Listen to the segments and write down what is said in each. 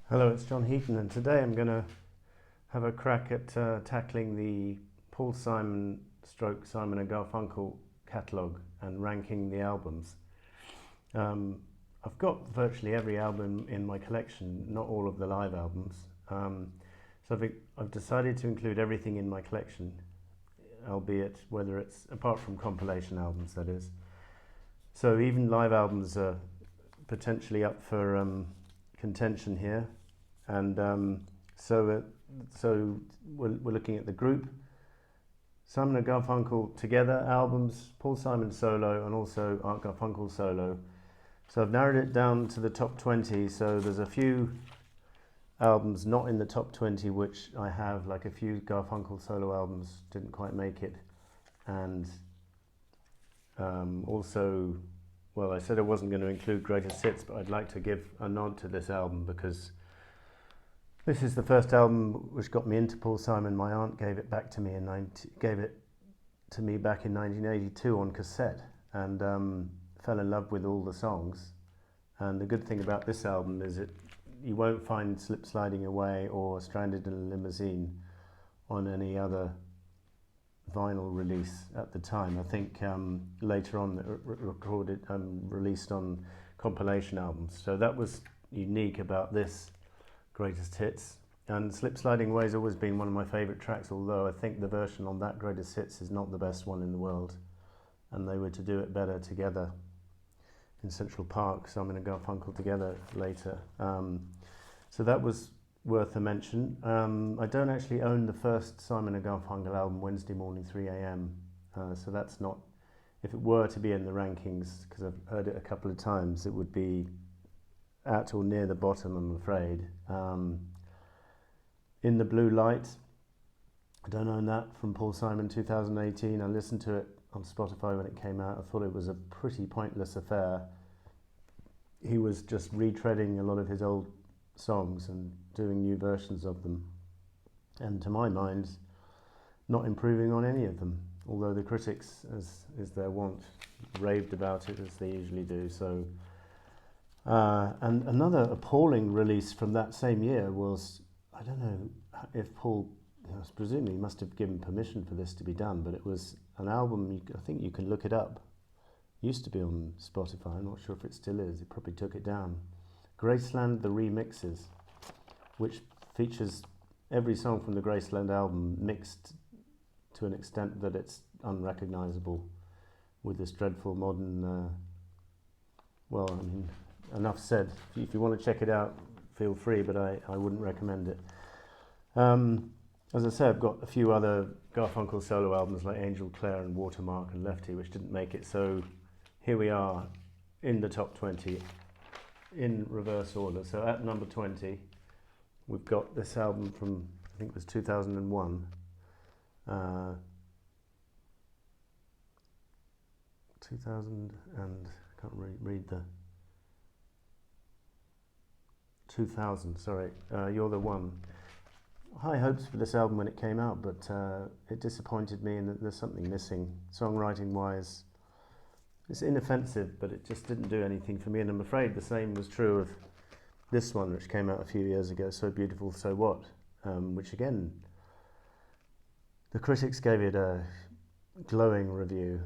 Hello, it's John Heaton, and today I'm going to have a crack at tackling the Paul Simon stroke Simon and Garfunkel catalogue and ranking the albums. I've got virtually every album in my collection, not all of the live albums. So I've decided to include everything in my collection, albeit whether it's apart from compilation albums, that is. So even live albums are potentially up for contention here, and so we're looking at the group Simon and Garfunkel together albums, Paul Simon solo, and also Art Garfunkel solo. So I've narrowed it down to the top 20. So there's a few albums not in the top 20 which I have, like a few Garfunkel solo albums didn't quite make it, and also, well, I said I wasn't going to include greatest hits, but I'd like to give a nod to this album because this is the first album which got me into Paul Simon. My aunt gave it back to me back in 1982 on cassette, and fell in love with all the songs. And the good thing about this album is you won't find Slip Sliding Away or Stranded in a Limousine on any other vinyl release at the time. I think later on released on compilation albums. So that was unique about this greatest hits. And Slip Sliding Away has always been one of my favourite tracks, although I think the version on that greatest hits is not the best one in the world, and they were to do it better together in Central Park, Simon and Garfunkel together later. So that was worth a mention. I don't actually own the first Simon and Garfunkel album, Wednesday Morning 3 a.m. So that's not, if it were to be in the rankings, because I've heard it a couple of times, it would be at or near the bottom, I'm afraid. In the Blue Light, I don't own that, from Paul Simon 2018. I listened to it on Spotify when it came out. I thought it was a pretty pointless affair. He was just retreading a lot of his old songs and doing new versions of them, and to my mind not improving on any of them, although the critics, as is their wont, raved about it as they usually do. So and another appalling release from that same year was, I don't know if Paul, presumably he must have given permission for this to be done, but it was an album, I think you can look it up, it used to be on Spotify, I'm not sure if it still is, it probably took it down. Graceland the Remixes, which features every song from the Graceland album mixed to an extent that it's unrecognisable with this dreadful modern, well, I mean, enough said. If you want to check it out, feel free, but I wouldn't recommend it. As I said, I've got a few other Garfunkel solo albums like Angel, Claire and Watermark and Lefty, which didn't make it, so here we are in the top 20 in reverse order. So at number 20 we've got this album from, I think it was 2001, 2000 and I can't read the 2000, sorry, You're the One. High hopes for this album when it came out, but it disappointed me in that there's something missing songwriting wise. It's inoffensive, but it just didn't do anything for me, and I'm afraid the same was true of this one, which came out a few years ago, So Beautiful, So What, which again, the critics gave it a glowing review,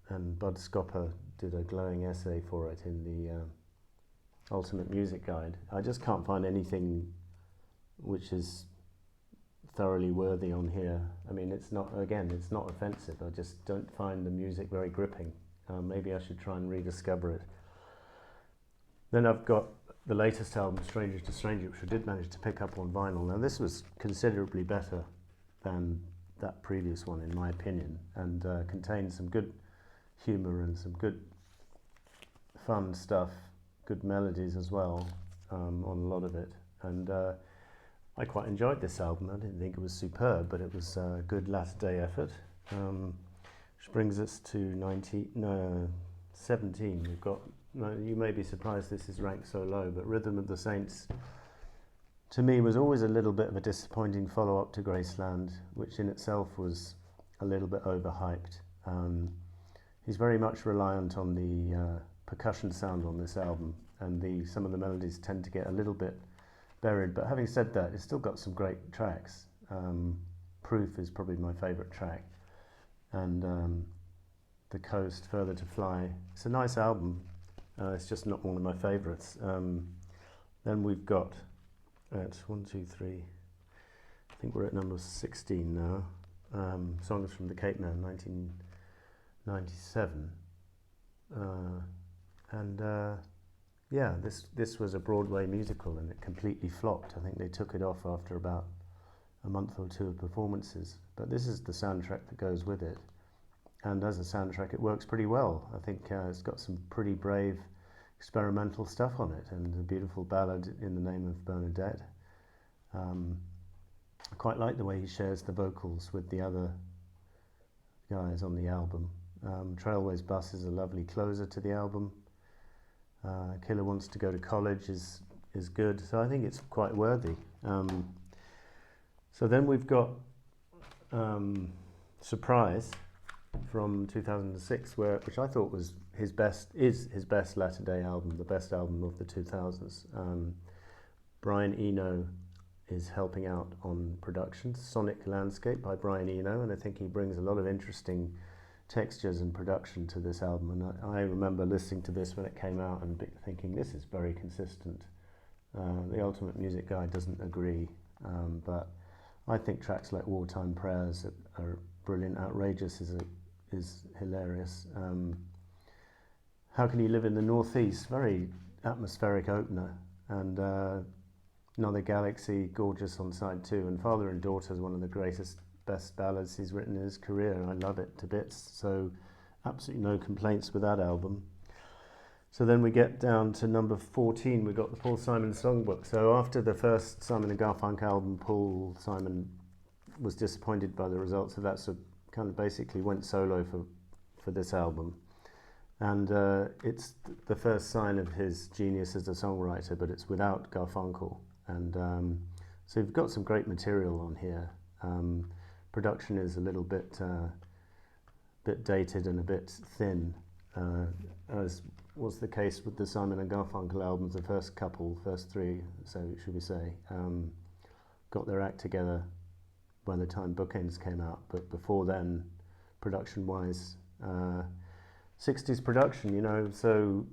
and Bud Scopper did a glowing essay for it in the Ultimate Music Guide. I just can't find anything which is thoroughly worthy on here. I mean, it's not offensive, I just don't find the music very gripping. Maybe I should try and rediscover it. Then I've got the latest album, Stranger to Stranger, which I did manage to pick up on vinyl. Now this was considerably better than that previous one in my opinion, and contained some good humour and some good fun stuff, good melodies as well, on a lot of it. And I quite enjoyed this album. I didn't think it was superb, but it was a good latter day effort. Which brings us to 17. We've got, you may be surprised this is ranked so low, but Rhythm of the Saints to me was always a little bit of a disappointing follow-up to Graceland, which in itself was a little bit overhyped. He's very much reliant on the percussion sound on this album, and some of the melodies tend to get a little bit buried. But having said that, it's still got some great tracks. Proof is probably my favourite track, and The Coast, Further to Fly. It's a nice album. It's just not one of my favourites. Then we've got at 1, 2, 3. I think we're at number 16 now. Songs from the Cape Man, 1997. Yeah, this was a Broadway musical and it completely flopped. I think they took it off after about a month or two of performances. But this is the soundtrack that goes with it. And as a soundtrack, it works pretty well. I think it's got some pretty brave experimental stuff on it, and a beautiful ballad, In the Name of Bernadette. I quite like the way he shares the vocals with the other guys on the album. Trailways Bus is a lovely closer to the album. Killer Wants to Go to College is good, so I think it's quite worthy. So then we've got Surprise from 2006, which I thought was his best latter-day album, the best album of the 2000s. Brian Eno is helping out on production. Sonic Landscape by Brian Eno, and I think he brings a lot of interesting textures and production to this album. And I remember listening to this when it came out and thinking, this is very consistent. The Ultimate Music Guy doesn't agree, but I think tracks like Wartime Prayers are brilliant. Outrageous is hilarious. How Can You Live in the Northeast? Very atmospheric opener. And Another Galaxy, gorgeous on side 2. And Father and Daughter is one of the best ballads he's written in his career. I love it to bits. So absolutely no complaints with that album. So then we get down to number 14. We got the Paul Simon Songbook. So after the first Simon and Garfunkel album, Paul Simon was disappointed by the results of that, so kind of basically went solo for this album. And it's the first sign of his genius as a songwriter, but it's without Garfunkel. And so you've got some great material on here. Production is a little bit dated and a bit thin, as was the case with the Simon and Garfunkel albums, the first 3, so should we say, got their act together by the time Bookends came out. But before then, production-wise, 60s production, you know, so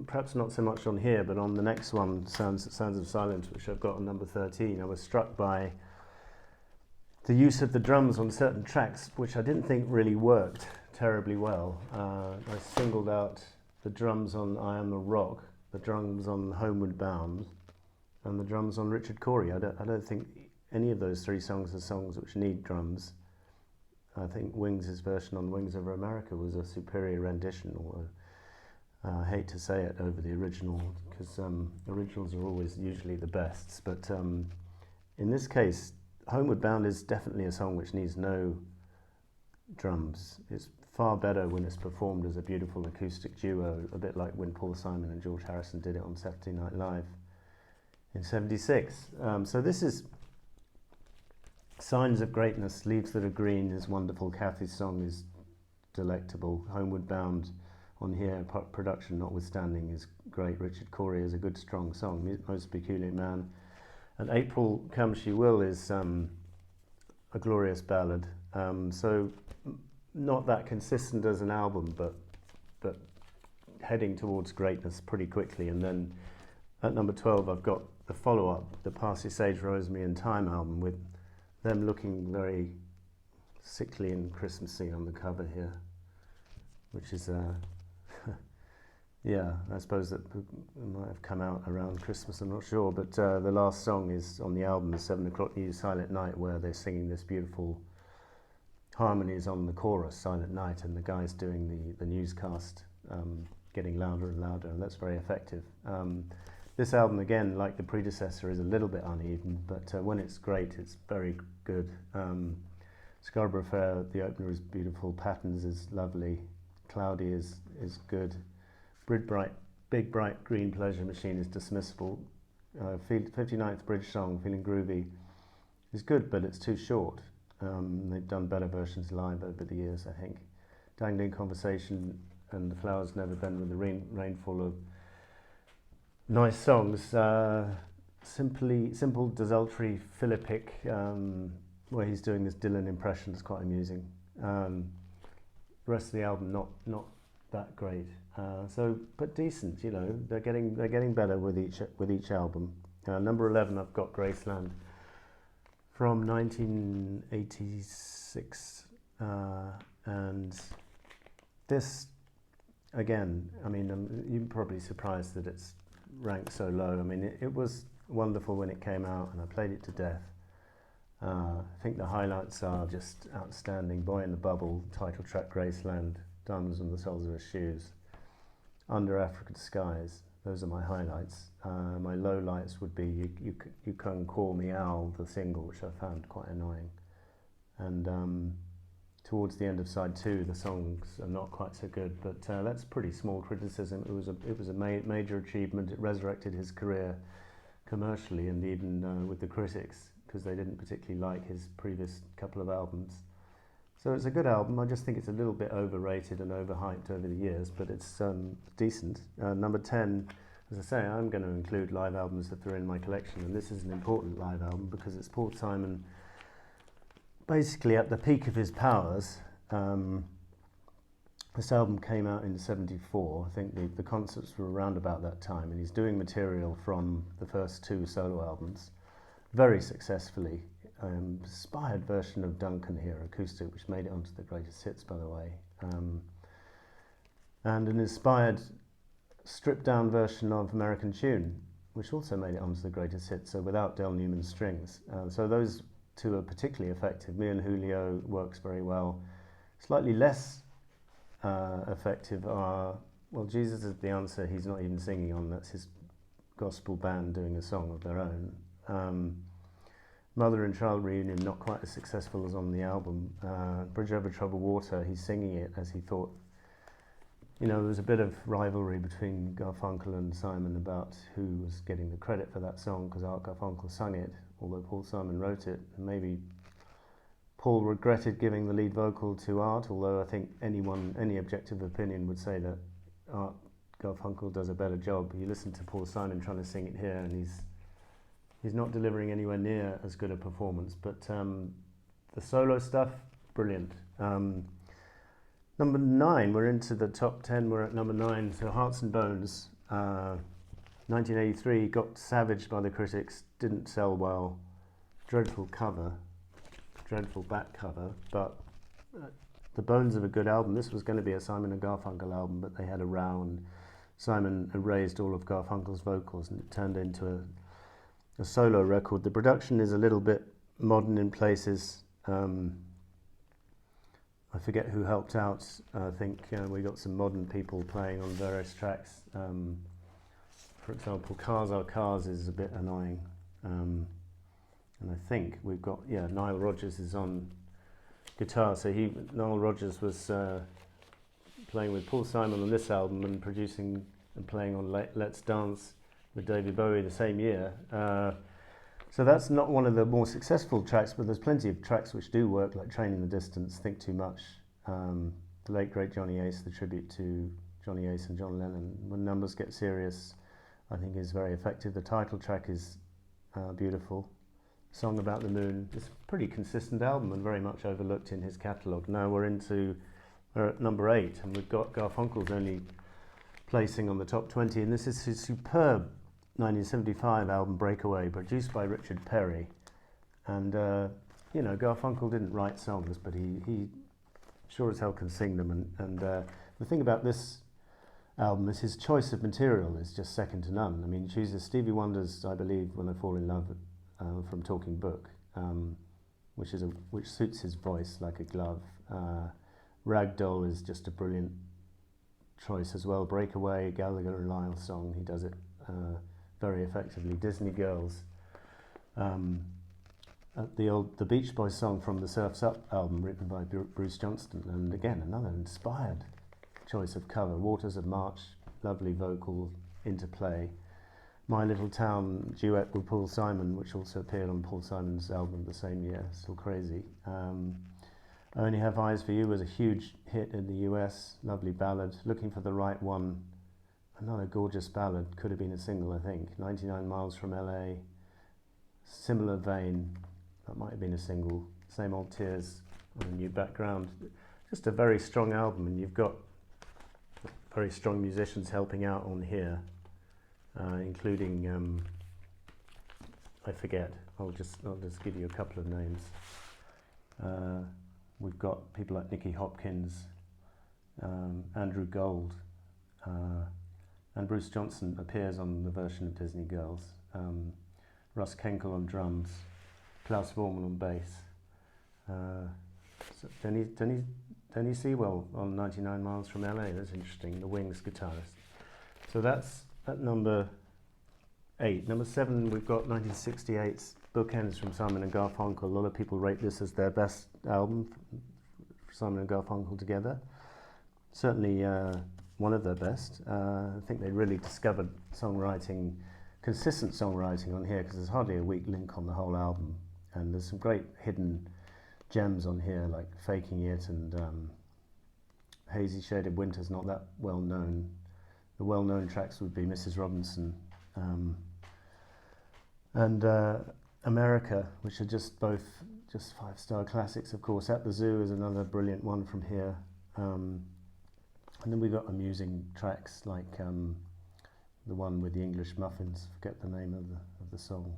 perhaps not so much on here, but on the next one, Sounds of Silence, which I've got on number 13, I was struck by the use of the drums on certain tracks, which I didn't think really worked terribly well. I singled out the drums on I Am a Rock, the drums on Homeward Bound, and the drums on Richard Cory. I don't think any of those 3 songs are songs which need drums. I think Wings' version on Wings Over America was a superior rendition, or I hate to say it, over the original, because originals are always usually the best. But in this case, Homeward Bound is definitely a song which needs no drums. It's far better when it's performed as a beautiful acoustic duo, a bit like when Paul Simon and George Harrison did it on Saturday Night Live in '76. So this is Signs of Greatness. Leaves That Are Green is wonderful. Kathy's song is delectable. Homeward Bound on here, production notwithstanding, is great. Richard Cory is a good, strong song. Most Peculiar Man. And April Come She Will is a glorious ballad. So not that consistent as an album, but heading towards greatness pretty quickly. And then at number 12, I've got the follow-up, the Parsley, Sage, Rosemary and Thyme album, with them looking very sickly and Christmassy on the cover here, which is yeah, I suppose that it might have come out around Christmas, I'm not sure, but the last song is on the album, the 7 o'clock news, Silent Night, where they're singing this beautiful harmonies on the chorus, Silent Night, and the guys doing the newscast getting louder and louder, and that's very effective. This album, again, like the predecessor, is a little bit uneven, but when it's great, it's very good. Scarborough Fair, the opener is beautiful, Patterns is lovely, Cloudy is good, Big Bright Green Pleasure Machine is dismissible, 59th Bridge Song, Feeling Groovy, is good, but it's too short. They've done better versions live over the years, I think. Dangling Conversation and The Flowers Never Bend with the Rainfall of nice songs. simple, desultory, Philippic, where he's doing this Dylan impression is quite amusing. The rest of the album not that great. But decent, you know. They're getting better with each album. Number 11, I've got Graceland from 1986, and this again. I mean, you're probably surprised that it's ranked so low. I mean, it was wonderful when it came out, and I played it to death. I think the highlights are just outstanding. Boy in the Bubble, title track Graceland, Diamonds on the Soles of Her Shoes, Under African Skies. Those are my highlights. My lowlights would be You Can Call Me Al, the single, which I found quite annoying. And towards the end of side 2, the songs are not quite so good, but that's pretty small criticism. It was a major achievement. It resurrected his career commercially and even with the critics, because they didn't particularly like his previous couple of albums. So it's a good album. I just think it's a little bit overrated and overhyped over the years, but it's decent. Number 10, as I say, I'm going to include live albums that are in my collection, and this is an important live album because it's Paul Simon basically at the peak of his powers. This album came out in '74. I think the concerts were around about that time, and he's doing material from the first 2 solo albums very successfully. Inspired version of Duncan here, acoustic, which made it onto the greatest hits, by the way, and an inspired stripped down version of American Tune, which also made it onto the greatest hits, so without Del Newman's strings. So those 2 are particularly effective. Me and Julio works very well. Slightly less effective are, well, Jesus Is the Answer, he's not even singing on, that's his gospel band doing a song of their own. Mother and Child Reunion, not quite as successful as on the album. Bridge Over Troubled Water, he's singing it as he thought. You know, there was a bit of rivalry between Garfunkel and Simon about who was getting the credit for that song, because Art Garfunkel sung it, although Paul Simon wrote it. And maybe Paul regretted giving the lead vocal to Art, although I think any objective opinion would say that Art Garfunkel does a better job. You listen to Paul Simon trying to sing it here, and he's not delivering anywhere near as good a performance, but the solo stuff, brilliant. Number 9, we're into the top 10, we're at number 9, so Hearts and Bones. 1983, got savaged by the critics, didn't sell well, dreadful cover, dreadful back cover, but the bones of a good album. This was going to be a Simon and Garfunkel album, but they had a row, and Simon erased all of Garfunkel's vocals, and it turned into a solo record. The production is a little bit modern in places. I forget who helped out. I think we got some modern people playing on various tracks. For example, Cars Are Cars is a bit annoying. And I think we've got, Nile Rodgers is on guitar. So Nile Rodgers was playing with Paul Simon on this album and producing and playing on Let's Dance with David Bowie the same year. So that's not one of the more successful tracks, but there's plenty of tracks which do work, like Train in the Distance, Think Too Much, the late great Johnny Ace, the tribute to Johnny Ace and John Lennon. When Numbers Get Serious, I think is very effective. The title track is beautiful. Song About the Moon. It's a pretty consistent album and very much overlooked in his catalogue. Now we're at number 8, and we've got Garfunkel's only placing on the top 20, and this is his superb 1975 album Breakaway, produced by Richard Perry. And Garfunkel didn't write songs, but he sure as hell can sing them. And the thing about this album is his choice of material is just second to none. I mean, he chooses Stevie Wonder's I Believe When I Fall in Love from Talking Book, which suits his voice like a glove. Ragdoll is just a brilliant choice as well. Breakaway, Gallagher and Lyle song, he does it very effectively. Disney Girls, the Beach Boys song from the Surf's Up album written by Bruce Johnston, and again another inspired choice of cover. Waters of March, lovely vocal interplay. My Little Town duet with Paul Simon, which also appeared on Paul Simon's album the same year, Still Crazy. I Only Have Eyes for You was a huge hit in the US, lovely ballad. Looking for the Right One, another gorgeous ballad, could have been a single, I think. 99 Miles from LA, similar vein. That might have been a single. Same Old Tears on a new background. Just a very strong album, and you've got very strong musicians helping out on here, including I forget. I'll just give you a couple of names. We've got people like Nicky Hopkins, Andrew Gold, and Bruce Johnson appears on the version of Disney Girls. Russ Kenkel on drums, Klaus Vormann on bass, Denny Sewell on 99 Miles from LA. That's interesting. The Wings guitarist. So that's at number 8. Number 7, we've got 1968's Bookends from Simon and Garfunkel. A lot of people rate this as their best album, Simon and Garfunkel together. Certainly one of their best. I think they really discovered songwriting, consistent songwriting on here, because there's hardly a weak link on the whole album. And there's some great hidden gems on here, like Faking It and Hazy Shaded Winter's not that well known. The well-known tracks would be Mrs. Robinson and America, which are just both just 5-star classics, of course. At the Zoo is another brilliant one from here. And then we've got amusing tracks like the one with the English muffins. Forget the name of the song.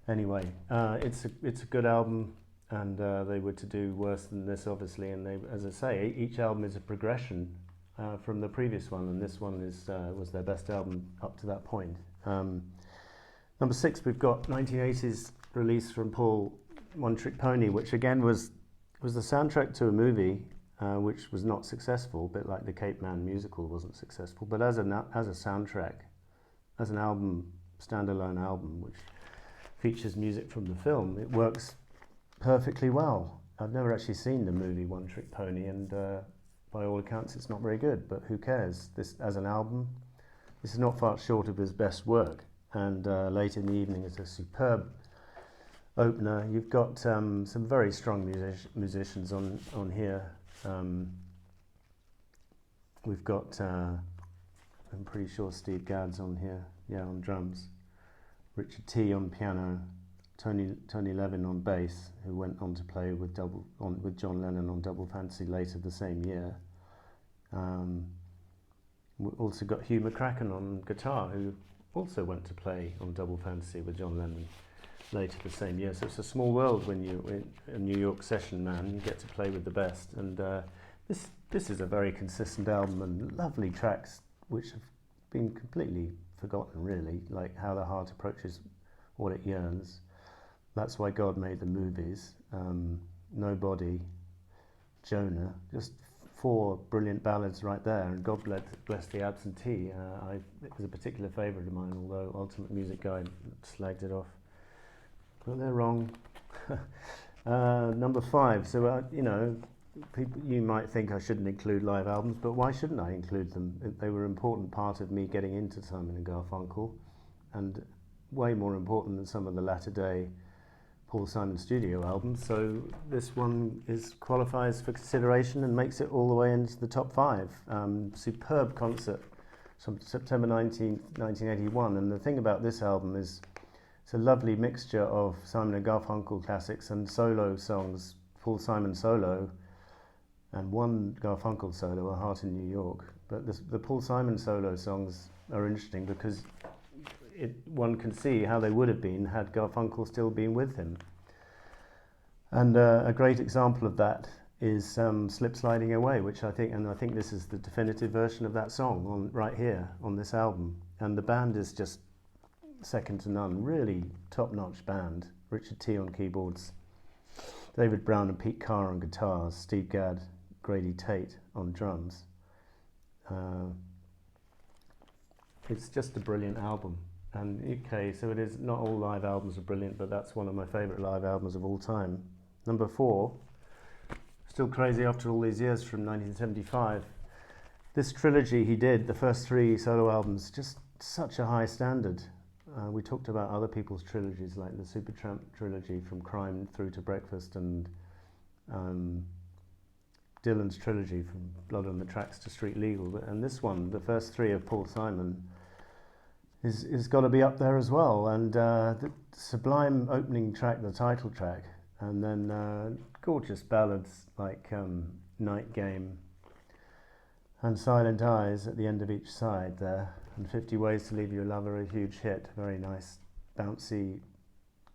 Anyway, it's a good album, and they were to do worse than this, obviously. And they, as I say, each album is a progression from the previous one, and this one was their best album up to that point. Number 6, we've got 1980s release from Paul, One Trick Pony, which again was the soundtrack to a movie which was not successful, a bit like the Cape Man musical wasn't successful. But as a soundtrack, as an album, standalone album, which features music from the film, it works perfectly well. I've never actually seen the movie One Trick Pony, and by all accounts it's not very good, but who cares? This, as an album, this is not far short of his best work. And Late in the Evening is a superb opener. You've got some very strong musicians on here. We've got, I'm pretty sure Steve Gadd's on here, yeah, on drums. Richard T on piano, Tony Levin on bass, who went on to play with John Lennon on Double Fantasy later the same year. We also got Hugh McCracken on guitar, who also went to play on Double Fantasy with John Lennon later the same year. So it's a small world when you're a New York session man. You get to play with the best. And this is a very consistent album, and lovely tracks which have been completely forgotten, really, like How the Heart Approaches What It Yearns, That's Why God Made the Movies, Nobody, Jonah, just 4 brilliant ballads right there. And God Bless the Absentee. It was a particular favourite of mine, although Ultimate Music Guide slagged it off. But they're wrong. Number 5. So, you might think I shouldn't include live albums, but why shouldn't I include them? They were an important part of me getting into Simon and Garfunkel, and way more important than some of the latter-day Paul Simon studio albums. So this one qualifies for consideration and makes it all the way into the top 5. Superb concert from September 19th, 1981. And the thing about this album is it's a lovely mixture of Simon and Garfunkel classics and solo songs, Paul Simon solo, and one Garfunkel solo, A Heart in New York. But the Paul Simon solo songs are interesting because one can see how they would have been had Garfunkel still been with him. And a great example of that is Slip Sliding Away, which I think this is the definitive version of that song right here on this album. And the band is just second to none, really top-notch band. Richard T on keyboards, David Brown and Pete Carr on guitars, Steve Gadd, Grady Tate on drums. It's just a brilliant album. And okay, so it is, not all live albums are brilliant, but that's one of my favourite live albums of all time. Number 4, still crazy after all these years, from 1975. This trilogy he did, the first 3 solo albums, just such a high standard. We talked about other people's trilogies, like the Supertramp trilogy from Crime through to Breakfast, and Dylan's trilogy from Blood on the Tracks to Street Legal. And this one, the first 3 of Paul Simon, is got to be up there as well. And the sublime opening track, the title track, and then gorgeous ballads like Night Game and Silent Eyes at the end of each side there, and 50 Ways to Leave Your Lover, a huge hit, very nice, bouncy,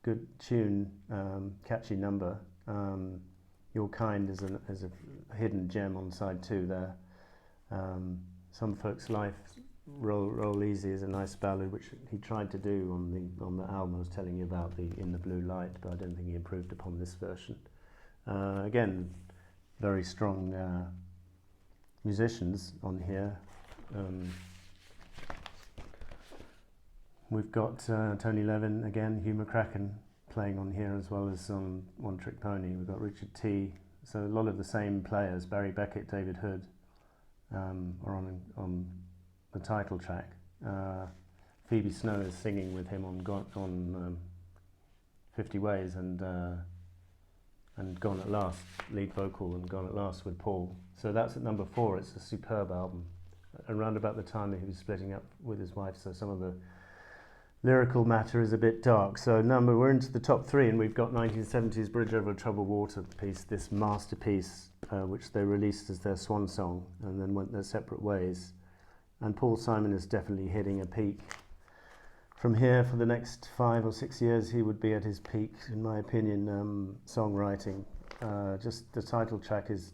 good tune, catchy number. Your Kind is a hidden gem on side 2 there. Some Folks' Life, Roll Easy is a nice ballad which he tried to do on the album I was telling you about, the In the Blue Light, but I don't think he improved upon this version. Again, very strong musicians on here. We've got Tony Levin again, Hugh McCracken playing on here, as well as on One Trick Pony. We've got Richard T. So a lot of the same players, Barry Beckett, David Hood, are on the title track. Phoebe Snow is singing with him on 50 Ways, and Gone at Last, lead vocal, and Gone at Last with Paul. So that's at number 4. It's a superb album. Around about the time that he was splitting up with his wife, so some of the lyrical matter is a bit dark. So we're into the top 3, and we've got 1970s Bridge Over Troubled Water piece, this masterpiece, which they released as their swan song and then went their separate ways. And Paul Simon is definitely hitting a peak. From here, for the next 5 or 6 years, he would be at his peak, in my opinion, songwriting. Just the title track is,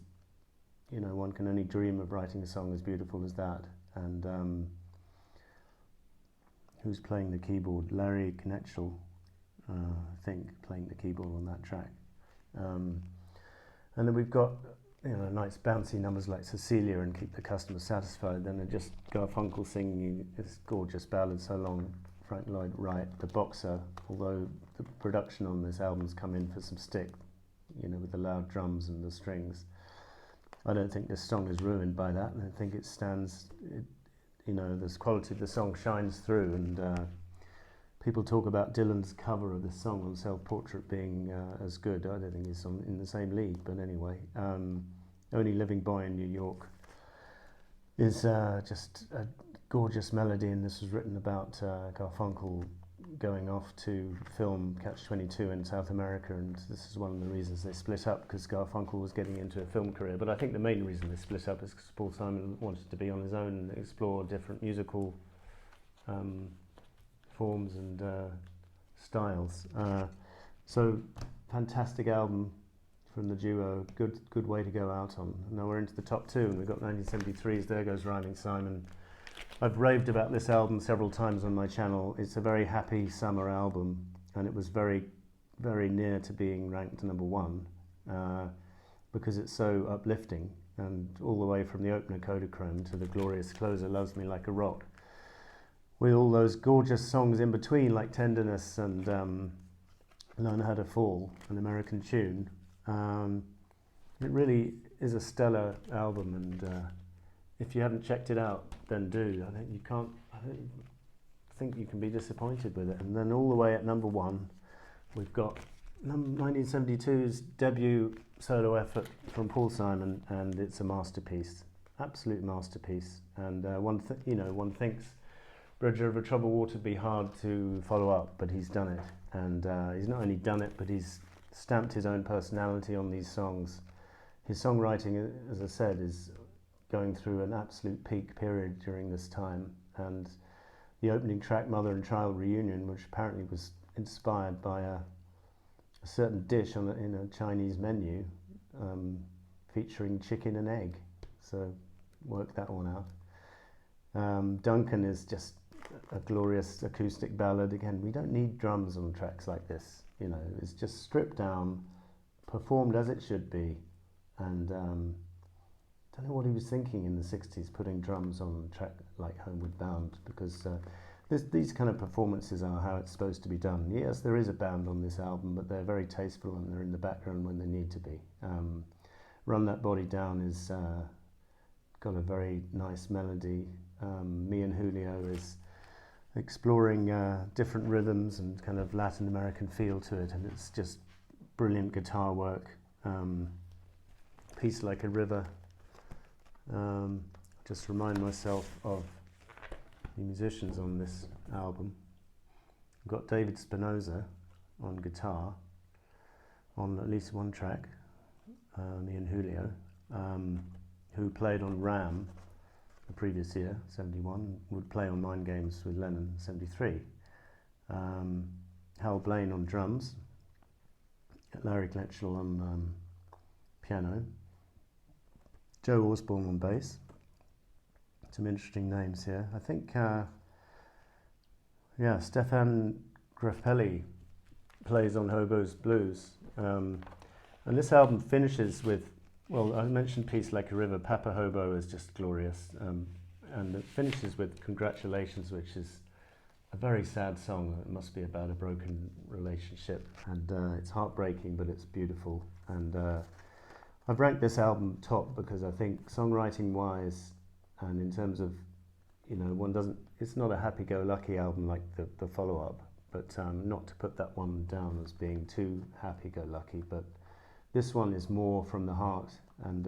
one can only dream of writing a song as beautiful as that. And who's playing the keyboard? Larry Knetchell, I think, playing the keyboard on that track. And then we've got nice bouncy numbers like Cecilia and Keep the Customer Satisfied. Then just Garfunkel singing this gorgeous ballad, So Long, Frank Lloyd Wright, The Boxer. Although the production on this album's come in for some stick, with the loud drums and the strings. I don't think this song is ruined by that, and I think it stands. This quality of the song shines through, and people talk about Dylan's cover of this song on Self Portrait being as good. I don't think it's in the same league, but anyway. Only Living Boy in New York is just a gorgeous melody, and this was written about Garfunkel going off to film Catch-22 in South America, and this is one of the reasons they split up, because Garfunkel was getting into a film career. But I think the main reason they split up is because Paul Simon wanted to be on his own and explore different musical forms and styles. So fantastic album from the duo, good way to go out on. Now we're into the top 2, and we've got 1973's There Goes Rhyming Simon. I've raved about this album several times on my channel. It's a very happy summer album, and it was very, very near to being ranked number 1 because it's so uplifting, and all the way from the opener Kodachrome to the glorious closer Loves Me Like a Rock, with all those gorgeous songs in between like Tenderness and Learn How to Fall, an American tune. It really is a stellar album, and if you haven't checked it out, then do. I don't think you can be disappointed with it. And then all the way at number 1, we've got 1972's debut solo effort from Paul Simon, and it's a masterpiece, absolute masterpiece. And one thinks Bridge Over Troubled Water would be hard to follow up, but he's done it. And he's not only done it, but he's stamped his own personality on these songs. His songwriting, as I said, is going through an absolute peak period during this time, and the opening track, Mother and Child Reunion, which apparently was inspired by a certain dish in a Chinese menu, featuring chicken and egg, so work that one out. Duncan is just a glorious acoustic ballad. Again, we don't need drums on tracks like this, it's just stripped down, performed as it should be, and I don't know what he was thinking in the 60s, putting drums on a track like Homeward Bound, because these kind of performances are how it's supposed to be done. Yes, there is a band on this album, but they're very tasteful and they're in the background when they need to be. Run That Body Down is got a very nice melody. Me and Julio is exploring different rhythms and kind of Latin American feel to it, and it's just brilliant guitar work. Peace Like a River. Just remind myself of the musicians on this album. We've got David Spinoza on guitar, on at least one track, Ian Julio, who played on Ram the previous year, 71, would play on Mind Games with Lennon, 73. Hal Blaine on drums, Larry Kletchell on piano, Joe Osborne on bass. Some interesting names here. I think, Stefan Grappelli plays on Hobo's Blues. And this album finishes with, well, I mentioned Peace Like a River. Papa Hobo is just glorious. And it finishes with Congratulations, which is a very sad song. It must be about a broken relationship. And it's heartbreaking, but it's beautiful. And I've ranked this album top because I think songwriting-wise, and in terms of, it's not a happy-go-lucky album like the follow-up, but not to put that one down as being too happy-go-lucky, but this one is more from the heart and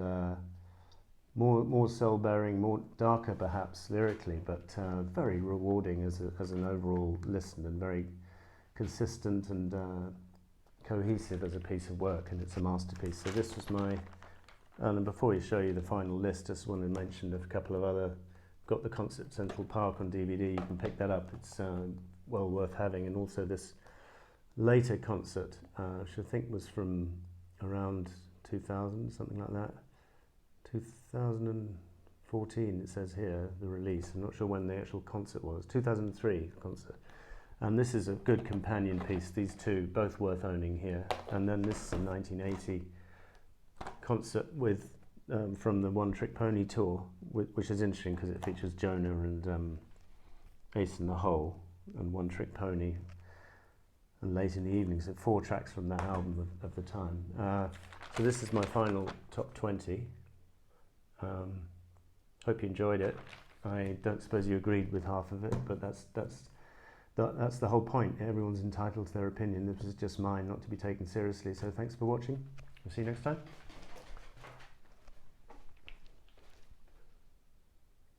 more soul-bearing, more darker perhaps lyrically, but very rewarding as an overall listen, and very consistent and cohesive as a piece of work, and it's a masterpiece. So this was my, and before we show you the final list, just want to mention a couple of other, got the Concert Central Park on DVD, you can pick that up, it's well worth having, and also this later concert, which I think was from around 2000, something like that, 2014 it says here, the release. I'm not sure when the actual concert was, 2003 concert. And this is a good companion piece, these two, both worth owning here. And then this is a 1980 concert with from the One Trick Pony tour, which is interesting because it features Jonah and Ace in the Hole and One Trick Pony and Late in the Evening, so 4 tracks from that album of the time. So this is my final top 20. Hope you enjoyed it. I don't suppose you agreed with half of it, but that's the whole point. Everyone's entitled to their opinion. This is just mine, not to be taken seriously. So thanks for watching. We'll see you next time.